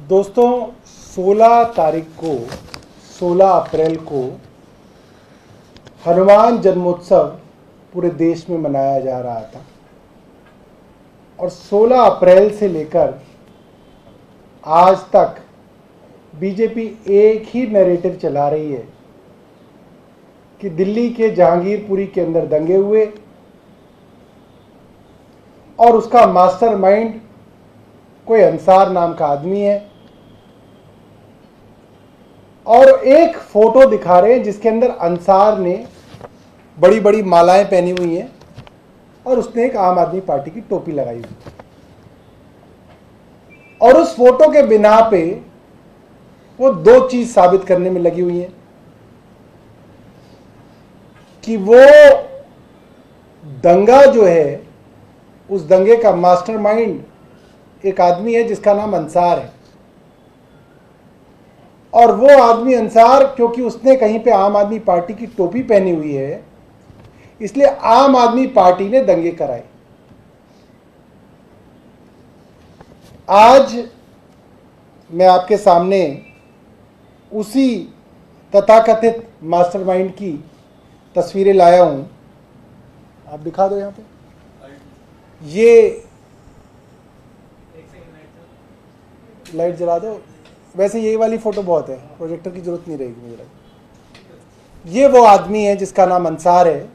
दोस्तों 16 अप्रैल को हनुमान जन्मोत्सव पूरे देश में मनाया जा रहा था और 16 अप्रैल से लेकर आज तक बीजेपी एक ही नैरेटिव चला रही है कि दिल्ली के जहांगीरपुरी के अंदर दंगे हुए और उसका मास्टरमाइंड कोई अंसार नाम का आदमी है और एक फोटो दिखा रहे हैं जिसके अंदर अंसार ने बड़ी बड़ी मालाएं पहनी हुई हैं और उसने एक आम आदमी पार्टी की टोपी लगाई हुई और उस फोटो के बिना पे वो दो चीज साबित करने में लगी हुई है कि वो दंगा जो है उस दंगे का मास्टरमाइंड एक आदमी है जिसका नाम अंसार है और वो आदमी अंसार क्योंकि उसने कहीं पे आम आदमी पार्टी की टोपी पहनी हुई है इसलिए आम आदमी पार्टी ने दंगे कराए। आज मैं आपके सामने उसी तथाकथित मास्टरमाइंड की तस्वीरें लाया हूं, आप दिखा दो यहां पे। ये लाइट जला दो, वैसे यही वाली फोटो बहुत है, प्रोजेक्टर की जरूरत नहीं रहेगी मुझे लगता। ये वो आदमी है जिसका नाम अंसार है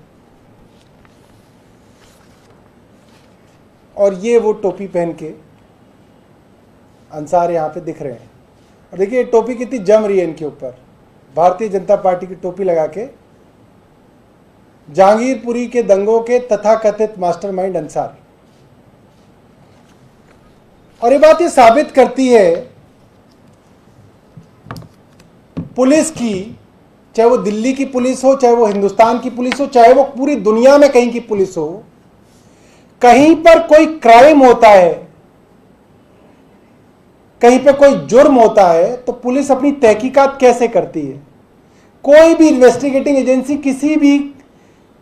और ये वो टोपी पहन के अंसार यहां पे दिख रहे हैं और देखिए टोपी कितनी जम रही है इनके ऊपर। भारतीय जनता पार्टी की टोपी लगा के जहांगीरपुरी के दंगों के तथाकथित मास्टरमाइंड अंसार। और ये बात ये साबित करती है पुलिस की, चाहे वो दिल्ली की पुलिस हो, चाहे वो हिंदुस्तान की पुलिस हो, चाहे वो पूरी दुनिया में कहीं की पुलिस हो, कहीं पर कोई क्राइम होता है, कहीं पर कोई जुर्म होता है तो पुलिस अपनी तहकीकात कैसे करती है। कोई भी इन्वेस्टिगेटिंग एजेंसी किसी भी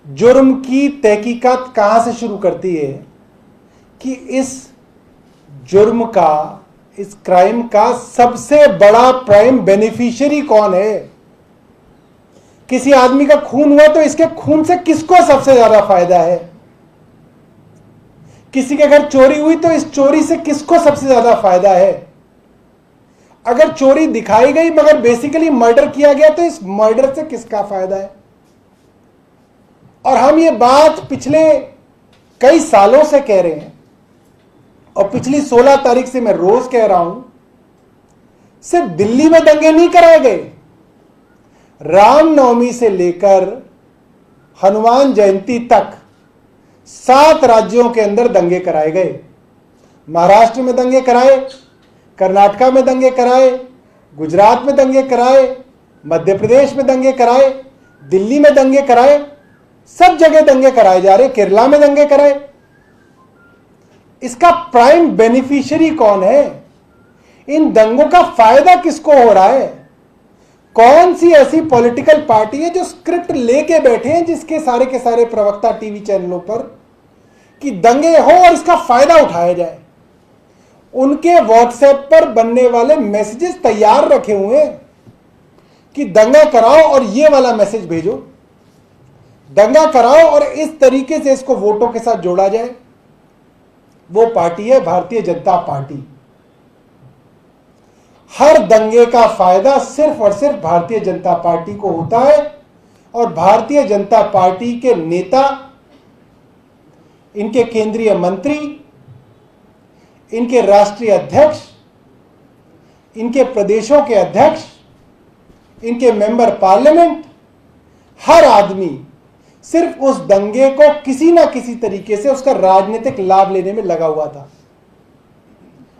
जुर्म की तहकीकात कहां से शुरू करती है कि इस जुर्म का, इस क्राइम का सबसे बड़ा प्राइम बेनिफिशियरी कौन है। किसी आदमी का खून हुआ तो इसके खून से किसको सबसे ज्यादा फायदा है। किसी के घर चोरी हुई तो इस चोरी से किसको सबसे ज्यादा फायदा है। अगर चोरी दिखाई गई मगर बेसिकली मर्डर किया गया तो इस मर्डर से किसका फायदा है। और हम ये बात पिछले कई सालों से कह रहे हैं और पिछली 16 तारीख से मैं रोज कह रहा हूं, सिर्फ दिल्ली में दंगे नहीं कराए गए, रामनवमी से लेकर हनुमान जयंती तक 7 राज्यों के अंदर दंगे कराए गए। महाराष्ट्र में दंगे कराए, कर्नाटका में दंगे कराए, गुजरात में दंगे कराए, मध्य प्रदेश में दंगे कराए, दिल्ली में दंगे कराए, सब जगह दंगे कराए जा रहे, केरला में दंगे कराए। इसका प्राइम बेनिफिशियरी कौन है। इन दंगों का फायदा किसको हो रहा है। कौन सी ऐसी पॉलिटिकल पार्टी है जो स्क्रिप्ट लेके बैठे हैं जिसके सारे के सारे प्रवक्ता टीवी चैनलों पर कि दंगे हो और इसका फायदा उठाया जाए। उनके व्हाट्सएप पर बनने वाले मैसेजेस तैयार रखे हुए हैं कि दंगा कराओ और ये वाला मैसेज भेजो, दंगा कराओ और इस तरीके से इसको वोटों के साथ जोड़ा जाए। वो पार्टी है भारतीय जनता पार्टी। हर दंगे का फायदा सिर्फ और सिर्फ भारतीय जनता पार्टी को होता है और भारतीय जनता पार्टी के नेता, इनके केंद्रीय मंत्री, इनके राष्ट्रीय अध्यक्ष, इनके प्रदेशों के अध्यक्ष, इनके मेंबर पार्लियामेंट, हर आदमी सिर्फ उस दंगे को किसी ना किसी तरीके से उसका राजनीतिक लाभ लेने में लगा हुआ था।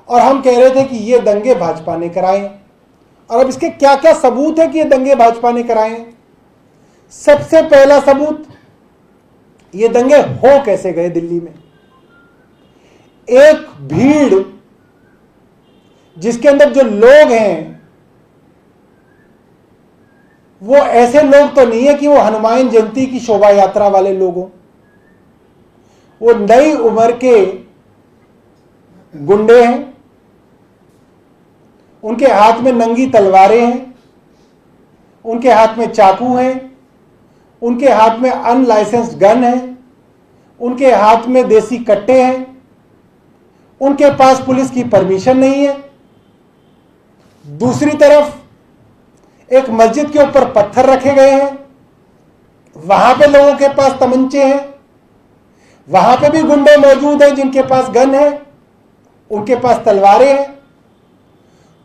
और हम कह रहे थे कि ये दंगे भाजपा ने कराए और अब इसके क्या क्या सबूत है कि ये दंगे भाजपा ने कराए। सबसे पहला सबूत, ये दंगे हो कैसे गए दिल्ली में। एक भीड़ जिसके अंदर जो लोग हैं वो ऐसे लोग तो नहीं है कि वो हनुमान जयंती की शोभा यात्रा वाले लोग हों। वो नई उम्र के गुंडे हैं उनके हाथ में नंगी तलवारें हैं, उनके हाथ में चाकू हैं, उनके हाथ में अनलाइसेंस्ड गन है, उनके हाथ में देसी कट्टे हैं, उनके पास पुलिस की परमिशन नहीं है। दूसरी तरफ एक मस्जिद के ऊपर पत्थर रखे गए हैं, वहां पे लोगों के पास तमंचे हैं, वहां पे भी गुंडे मौजूद हैं जिनके पास गन है, उनके पास तलवारें हैं।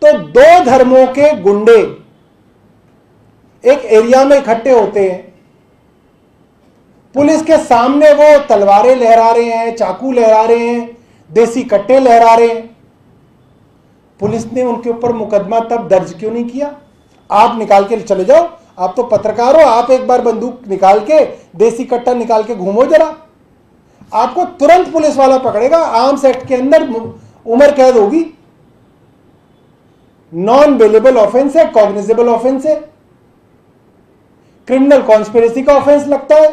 तो दो धर्मों के गुंडे एक एरिया में इकट्ठे होते हैं, पुलिस के सामने वो तलवारें लहरा रहे हैं, चाकू लहरा रहे हैं, देसी कट्टे लहरा रहे हैं। पुलिस ने उनके ऊपर मुकदमा तब दर्ज क्यों नहीं किया? आप निकाल के चले जाओ, आप तो पत्रकार हो, आप एक बार बंदूक निकाल के, देसी कट्टा निकाल के घूमो जरा, आपको तुरंत पुलिस वाला पकड़ेगा। आर्म्स एक्ट के अंदर उम्र कैद होगी। नॉन बेलेबल ऑफेंस है, कॉग्निजेबल ऑफेंस है, क्रिमिनल कॉन्स्पिरेसी का ऑफेंस लगता है,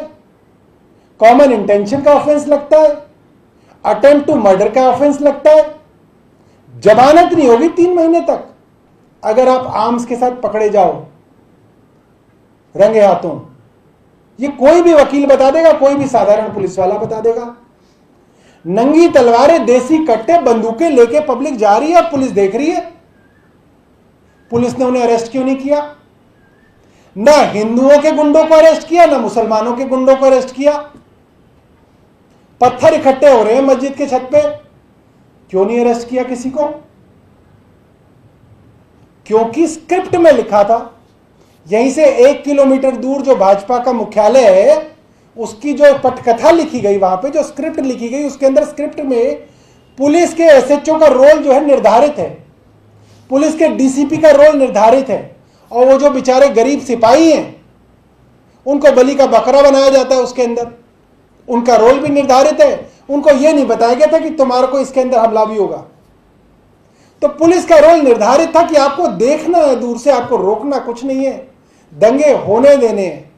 कॉमन इंटेंशन का ऑफेंस लगता है, अटेम्प्ट टू मर्डर का ऑफेंस लगता है। जमानत नहीं होगी 3 महीने तक अगर आप आर्म्स के साथ पकड़े जाओ रंगे हाथों। ये कोई भी वकील बता देगा, कोई भी साधारण पुलिस वाला बता देगा। नंगी तलवारें, देसी कट्टे, बंदूकें लेके पब्लिक जा रही है, पुलिस देख रही है। पुलिस ने उन्हें अरेस्ट क्यों नहीं किया? ना हिंदुओं के गुंडों को अरेस्ट किया, ना मुसलमानों के गुंडों को अरेस्ट किया। पत्थर इकट्ठे हो रहे हैं मस्जिद के छत पे, क्यों नहीं अरेस्ट किया किसी को? क्योंकि स्क्रिप्ट में लिखा था। यहीं से 1 किलोमीटर दूर जो भाजपा का मुख्यालय है, उसकी जो पटकथा लिखी गई, वहां पे जो स्क्रिप्ट लिखी गई, उसके अंदर स्क्रिप्ट में पुलिस के एसएचओ का रोल जो है निर्धारित है, पुलिस के डीसीपी का रोल निर्धारित है, और वो जो बेचारे गरीब सिपाही हैं उनको बलि का बकरा बनाया जाता है उसके अंदर, उनका रोल भी निर्धारित है। उनको यह नहीं बताया गया था कि तुम्हारे को इसके अंदर हमला भी होगा। तो पुलिस का रोल निर्धारित था कि आपको देखना है दूर से, आपको रोकना कुछ नहीं है, दंगे होने देने हैं।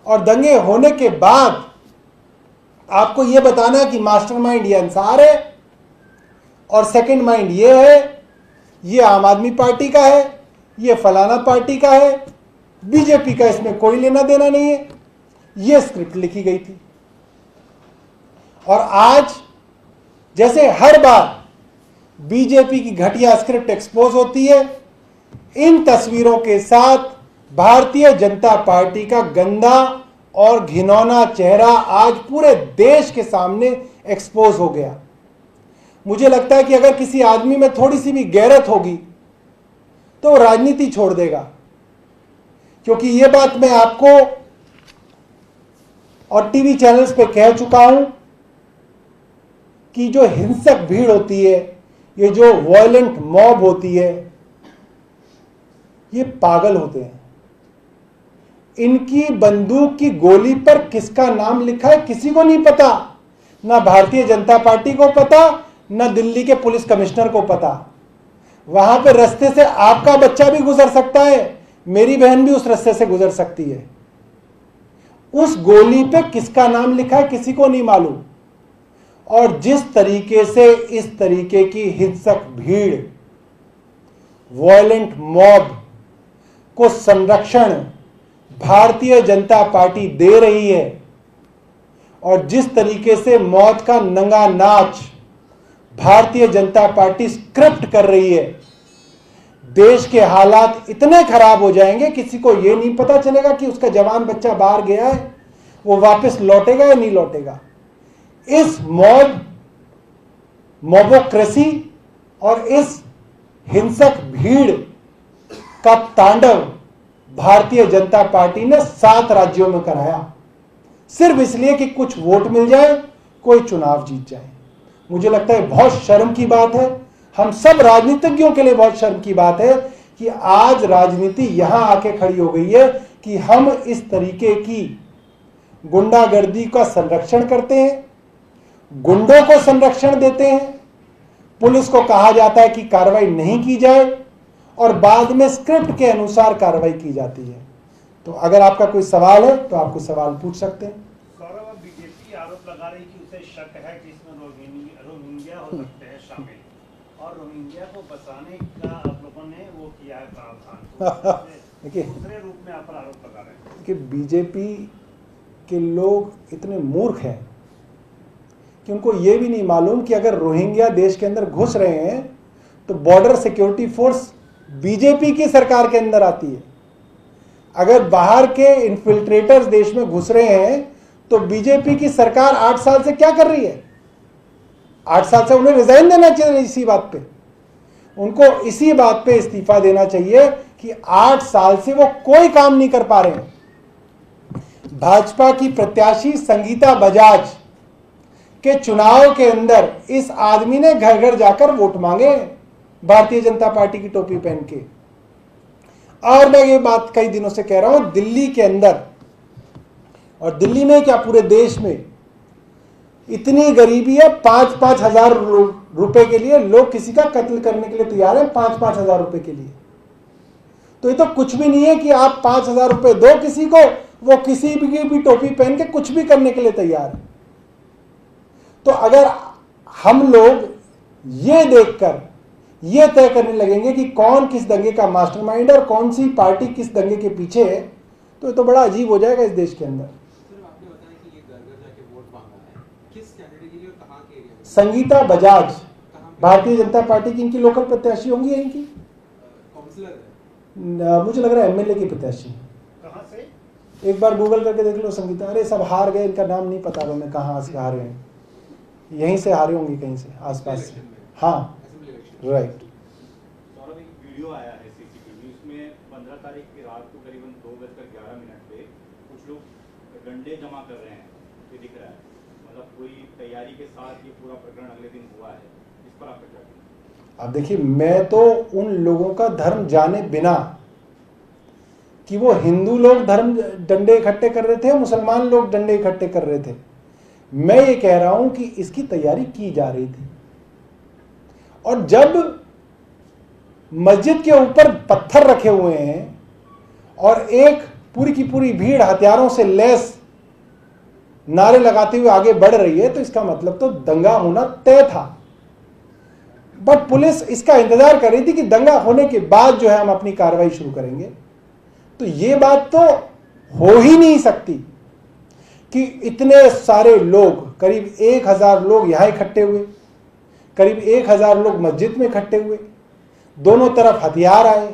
और दंगे होने के बाद आपको यह बताना है कि मास्टरमाइंड ये अंसार है और सेकंड माइंड ये है, ये आम आदमी पार्टी का है, ये फलाना पार्टी का है, बीजेपी का इसमें कोई लेना देना नहीं है। ये स्क्रिप्ट लिखी गई थी। और आज जैसे हर बार बीजेपी की घटिया स्क्रिप्ट एक्सपोज होती है, इन तस्वीरों के साथ भारतीय जनता पार्टी का गंदा और घिनौना चेहरा आज पूरे देश के सामने एक्सपोज हो गया। मुझे लगता है कि अगर किसी आदमी में थोड़ी सी भी गैरत होगी तो वो राजनीति छोड़ देगा। क्योंकि ये बात मैं आपको और टीवी चैनल्स पे कह चुका हूं कि जो हिंसक भीड़ होती है, ये जो वायलेंट मॉब होती है, ये पागल होते हैं। इनकी बंदूक की गोली पर किसका नाम लिखा है किसी को नहीं पता, ना भारतीय जनता पार्टी को पता, ना दिल्ली के पुलिस कमिश्नर को पता। वहां पे रास्ते से आपका बच्चा भी गुजर सकता है, मेरी बहन भी उस रास्ते से गुजर सकती है। उस गोली पे किसका नाम लिखा है किसी को नहीं मालूम। और जिस तरीके से इस तरीके की हिंसक भीड़, वायलेंट मॉब को संरक्षण भारतीय जनता पार्टी दे रही है, और जिस तरीके से मौत का नंगा नाच भारतीय जनता पार्टी स्क्रिप्ट कर रही है, देश के हालात इतने खराब हो जाएंगे, किसी को यह नहीं पता चलेगा कि उसका जवान बच्चा बाहर गया है, वो वापस लौटेगा या नहीं लौटेगा। इस मॉबोक्रेसी और इस हिंसक भीड़ का तांडव भारतीय जनता पार्टी ने 7 राज्यों में कराया, सिर्फ इसलिए कि कुछ वोट मिल जाए, कोई चुनाव जीत जाए। मुझे लगता है बहुत शर्म की बात है, हम सब राजनीतिज्ञों के लिए बहुत शर्म की बात है कि आज राजनीति यहां आके खड़ी हो गई है कि हम इस तरीके की गुंडागर्दी का संरक्षण करते हैं, गुंडों को संरक्षण देते हैं, पुलिस को कहा जाता है कि कार्रवाई नहीं की जाए, और बाद में स्क्रिप्ट के अनुसार कार्रवाई की जाती है। तो अगर आपका कोई सवाल है तो आपको सवाल पूछ सकते हैं। सौरभ, बीजेपी आरोप लगा रही कि उसे शक है कि इसमें रोहिंग्या हो सकते हैं शामिल, और रोहिंग्या को बचाने का आप लोगों ने वो किया है प्रावधान, देखिए दूसरे रूप में आप पर आरोप लगा रहे हैं कि बीजेपी के लोग इतने मूर्ख हैं कि उनको ये भी नहीं मालूम कि अगर रोहिंग्या देश के अंदर घुस रहे हैं तो बॉर्डर सिक्योरिटी फोर्स बीजेपी की सरकार के अंदर आती है। अगर बाहर के इन्फिल्ट्रेटर्स देश में घुस रहे हैं तो बीजेपी की सरकार 8 साल से क्या कर रही है? 8 साल से उन्हें रिजाइन देना चाहिए। इसी बात पे उनको इसी बात पे इस्तीफा देना चाहिए कि 8 साल से वो कोई काम नहीं कर पा रहे हैं। भाजपा की प्रत्याशी संगीता बजाज के चुनाव के अंदर इस आदमी ने घर घर जाकर वोट मांगे भारतीय जनता पार्टी की टोपी पहन के। और मैं ये बात कई दिनों से कह रहा हूं, दिल्ली के अंदर और दिल्ली में क्या पूरे देश में इतनी गरीबी है, 5-5 हजार रुपए के लिए लोग किसी का कत्ल करने के लिए तैयार हैं। 5-5 हजार रुपए के लिए तो ये तो कुछ भी नहीं है कि आप 5 हजार रुपए दो किसी को, वो किसी भी टोपी पहन के कुछ भी करने के लिए तैयार है। तो अगर हम लोग ये देखकर ये तय करने लगेंगे कि कौन किस दंगे का मास्टरमाइंड है और कौन सी पार्टी किस दंगे के पीछे है, तो ये तो बड़ा अजीब हो जाएगा इस देश के अंदर। संगीता बजाज भारतीय जनता पार्टी की इनकी लोकल प्रत्याशी होंगी, इनकी मुझे लग रहा है एमएलए की प्रत्याशी। कहां से? एक बार गूगल करके देख लो संगीता। अरे सब हार गए, इनका नाम नहीं पता हमें कहाँ से हारे हैं। यहीं से हारे होंगी कहीं से आसपास से। हाँ राइट। सौरभ, एक वीडियो आया है सीसीटीवी, उसमें 15 तारीख की रात को करीबन 2:11 पे कुछ लोग डंडे जमा कर रहे हैं, ये दिख रहा है। मतलब कोई तैयारी के साथ ये पूरा प्रकरण अगले दिन हुआ है, इस पर आपका क्या कहना है? अब देखिए, मैं तो उन लोगों का धर्म जाने बिना कि वो हिंदू लोग धर्म डंडे इकट्ठे कर रहे थे, मुसलमान लोग डंडे इकट्ठे कर रहे थे, मैं ये कह रहा हूं कि इसकी तैयारी की जा रही थी। और जब मस्जिद के ऊपर पत्थर रखे हुए हैं और एक पूरी की पूरी भीड़ हथियारों से लैस नारे लगाते हुए आगे बढ़ रही है, तो इसका मतलब तो दंगा होना तय था। बट पुलिस इसका इंतजार कर रही थी कि दंगा होने के बाद जो है हम अपनी कार्रवाई शुरू करेंगे। तो ये बात तो हो ही नहीं सकती कि इतने सारे लोग, करीब 1000 लोग यहां इकट्ठे हुए, करीब 1000 लोग मस्जिद में इकट्ठे हुए, दोनों तरफ हथियार आए,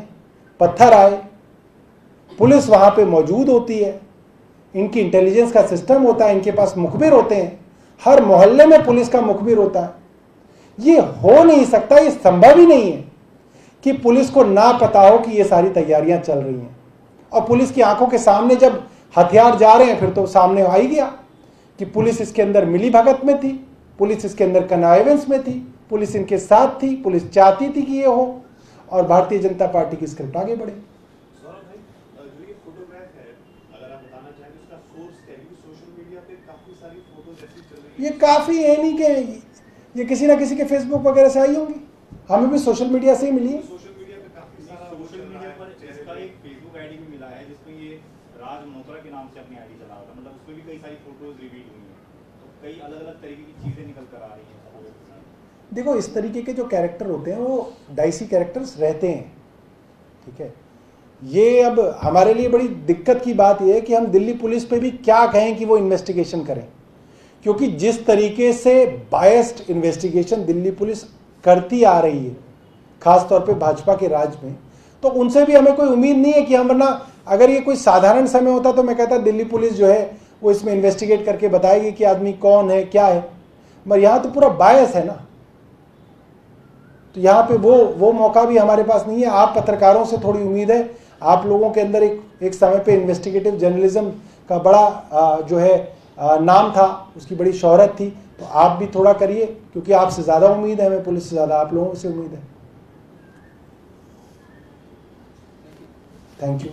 पत्थर आए, पुलिस वहां पे मौजूद होती है, इनकी इंटेलिजेंस का सिस्टम होता है, इनके पास मुखबिर होते हैं, हर मोहल्ले में पुलिस का मुखबिर होता है। ये हो नहीं सकता, ये संभव ही नहीं है कि पुलिस को ना पता हो कि ये सारी तैयारियां चल रही हैं। और पुलिस की आंखों के सामने जब हथियार जा रहे हैं, फिर तो सामने आ ही गया कि पुलिस इसके अंदर मिली भगत में थी, पुलिस इसके अंदर कनाइवेंस में थी, पुलिस इनके साथ थी, पुलिस चाहती थी कि ये हो और भारतीय जनता पार्टी की स्क्रिप्ट आगे बढ़े। सौरभ भाई, जो ये फोटोग्राफ है, अगर आप बताना चाहें तो इसका सोर्स क्या है? सोशल मीडिया पे काफी सारी फोटोज ऐसी चल रही है। ये काफी है नहीं कि ये किसी ना किसी के फेसबुक वगैरह से आई होंगी, हमें भी सोशल मीडिया से ही मिली है। सोशल मीडिया पे काफी सारा सोशल मीडिया पर इसका एक फेसबुक आईडी भी मिला है जिसमें ये राज मोहतरा के नाम से अपनी आईडी चला रहा था। मतलब उसमें भी कई सारी फोटोज रिवील हुई हैं, तो कई अलग अलग तरीके की चीजें निकल कर आ रही हैं। देखो, इस तरीके के जो कैरेक्टर होते हैं वो डाइसी कैरेक्टर्स रहते हैं, ठीक है। ये अब हमारे लिए बड़ी दिक्कत की बात यह है कि हम दिल्ली पुलिस पे भी क्या कहें कि वो इन्वेस्टिगेशन करें, क्योंकि जिस तरीके से बायस्ड इन्वेस्टिगेशन दिल्ली पुलिस करती आ रही है, खासतौर पे भाजपा के राज में, तो उनसे भी हमें कोई उम्मीद नहीं है कि हम, वरना अगर ये कोई साधारण समय होता तो मैं कहता दिल्ली पुलिस जो है वो इसमें इन्वेस्टिगेट करके बताएगी कि आदमी कौन है क्या है, मगर यहाँ तो पूरा बायस है ना। तो यहाँ पे वो मौका भी हमारे पास नहीं है। आप पत्रकारों से थोड़ी उम्मीद है, आप लोगों के अंदर एक समय पे इन्वेस्टिगेटिव जर्नलिज्म का बड़ा जो है नाम था, उसकी बड़ी शोहरत थी, तो आप भी थोड़ा करिए, क्योंकि आपसे ज़्यादा उम्मीद है हमें पुलिस से, ज़्यादा आप लोगों से उम्मीद है। Thank you.